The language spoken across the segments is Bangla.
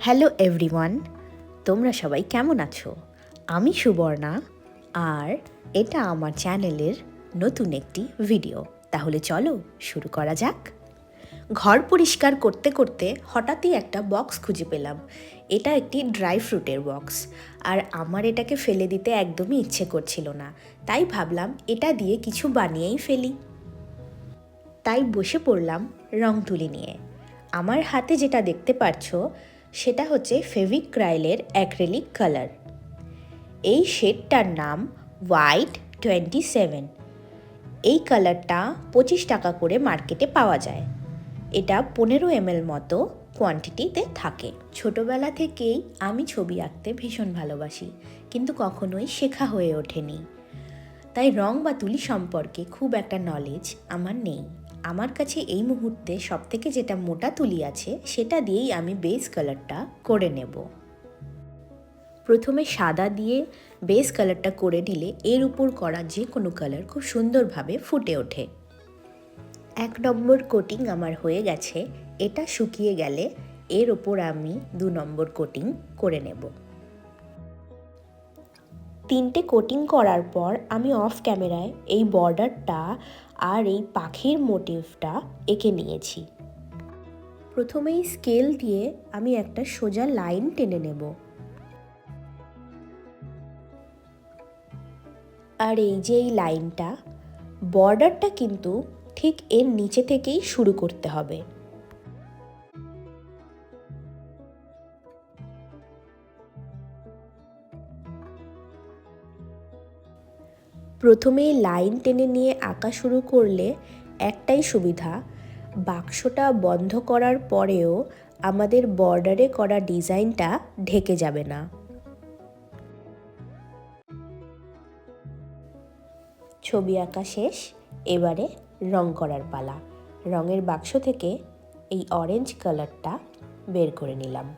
হ্যালো এভরিওয়ান, তোমরা সবাই কেমন আছো? আমি সুবর্ণা, আর এটা আমার চ্যানেলের নতুন একটি ভিডিও। তাহলে চলো শুরু করা যাক। ঘর পরিষ্কার করতে করতে হঠাৎই একটা বক্স খুঁজে পেলাম। এটা একটি ড্রাই ফ্রুটের বক্স, আর আমার এটাকে ফেলে দিতে একদমই ইচ্ছে করছিল না। তাই ভাবলাম এটা দিয়ে কিছু বানিয়েই ফেলি। তাই বসে পড়লাম রং তুলি নিয়ে। আমার হাতে যেটা দেখতে পারছো সেটা হচ্ছে ফেভিক্রাইলের অ্যাক্রিলিক কালার। এই শেডটার নাম হোয়াইট 27। এই কালারটা 25 টাকা করে মার্কেটে পাওয়া যায়। এটা 15 ml মতো কোয়ান্টিটিতে থাকে। ছোটবেলা থেকেই আমি ছবি আঁকতে ভীষণ ভালোবাসি, কিন্তু কখনোই শেখা হয়ে ওঠেনি। তাই রং বা তুলি সম্পর্কে খুব একটা নলেজ আমার নেই। আমার কাছে এই মুহূর্তে সবথেকে যেটা মোটা তুলি আছে সেটা দিয়েই আমি বেস কালারটা করে নেব। প্রথমে সাদা দিয়ে বেস কালারটা করে নিলে এর উপর করা যে কোনো কালার খুব সুন্দরভাবে ফুটে ওঠে। 1 নম্বর কোটিং আমার হয়ে গেছে। এটা শুকিয়ে গেলে এর ওপর আমি 2 নম্বর কোটিং করে নেব। 3টে কোটিং করার পর আমি অফ ক্যামেরায় এই বর্ডারটা আর এই পাখির মোটিভটা এঁকে নিয়েছি। প্রথমেই স্কেল দিয়ে আমি একটা সোজা লাইন টেনে নেব। আর এই যে এই লাইনটা, বর্ডারটা কিন্তু ঠিক এর নিচে থেকেই শুরু করতে হবে। প্রথমেই লাইন টেনে নিয়ে আঁকা শুরু করলে একটাই সুবিধা, বাক্সটা বন্ধ করার পরেও আমাদের বর্ডারে করা ডিজাইনটা ঢেকে যাবে না। ছবি আঁকা শেষ, এবারে রং করার পালা। রঙের বাক্স থেকে এই অরেঞ্জ কালারটা বের করে নিলাম।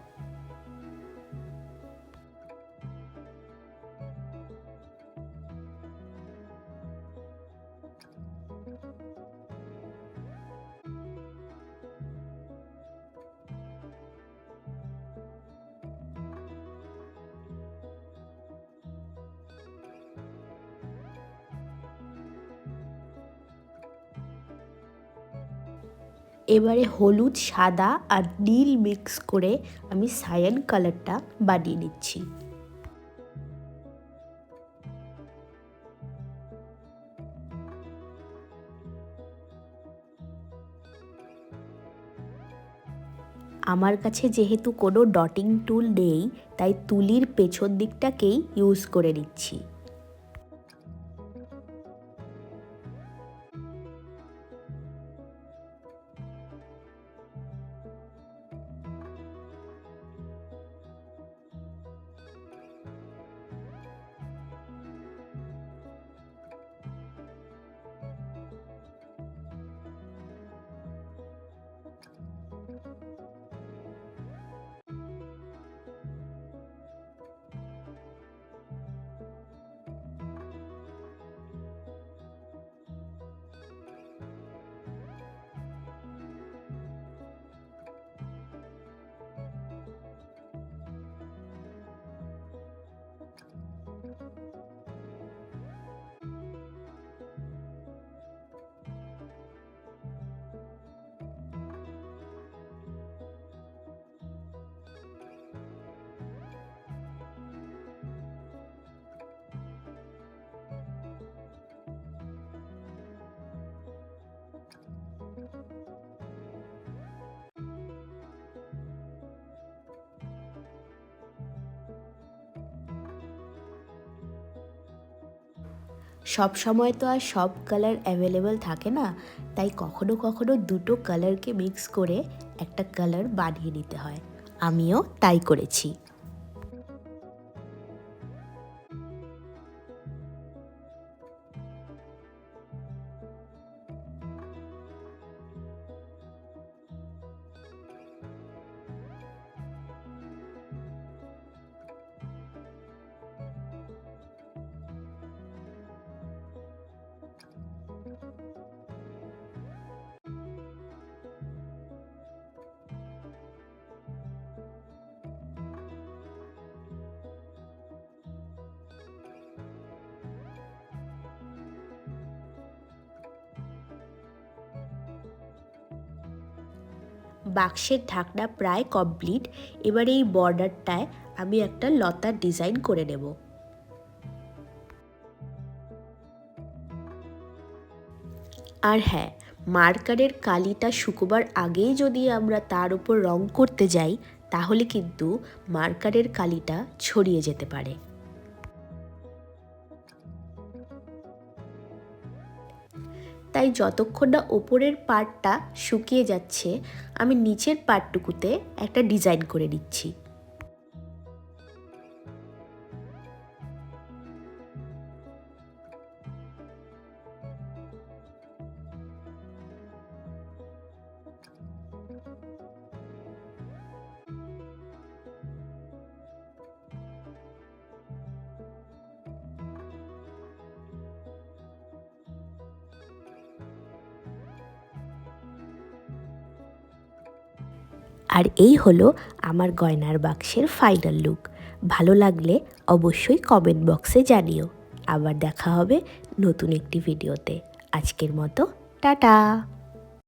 এবারে হলুদ, সাদা আর নীল মিক্স করে আমি সায়ান কালারটা বানিয়ে নিচ্ছি। আমার কাছে যেহেতু কোনো ডটিং টুল নেই, তাই তুলির পেছন দিকটাকেই ইউজ করে নিচ্ছি। সব সময় তো আর সব কালার অ্যাভেলেবল থাকে না, তাই কখনো কখনো দুটো কালারকে মিক্স করে একটা কালার বানিয়ে নিতে হয়। আমিও তাই করেছি। বাক্সের ঢাকনা প্রায় কমপ্লিট। এবার এই বর্ডারটায় আমি একটা লতার ডিজাইন করে নেব। আর হ্যাঁ, মার্কারের কালিটা শুকোবার আগেই যদি আমরা তার উপর রং করতে যাই তাহলে কিন্তু মার্কারের কালিটা ছড়িয়ে যেতে পারে। তাই যতক্ষণ না ওপরের পার্টটা শুকিয়ে যাচ্ছে আমি নিচের পার্টটুকুতে একটা ডিজাইন করে নিচ্ছি। আর এই হলো আমার গয়নার বাক্সের ফাইনাল লুক। ভালো লাগলে অবশ্যই কমেন্ট বক্সে জানিও। আবার দেখা হবে নতুন একটি ভিডিওতে। আজকের মতো টাটা।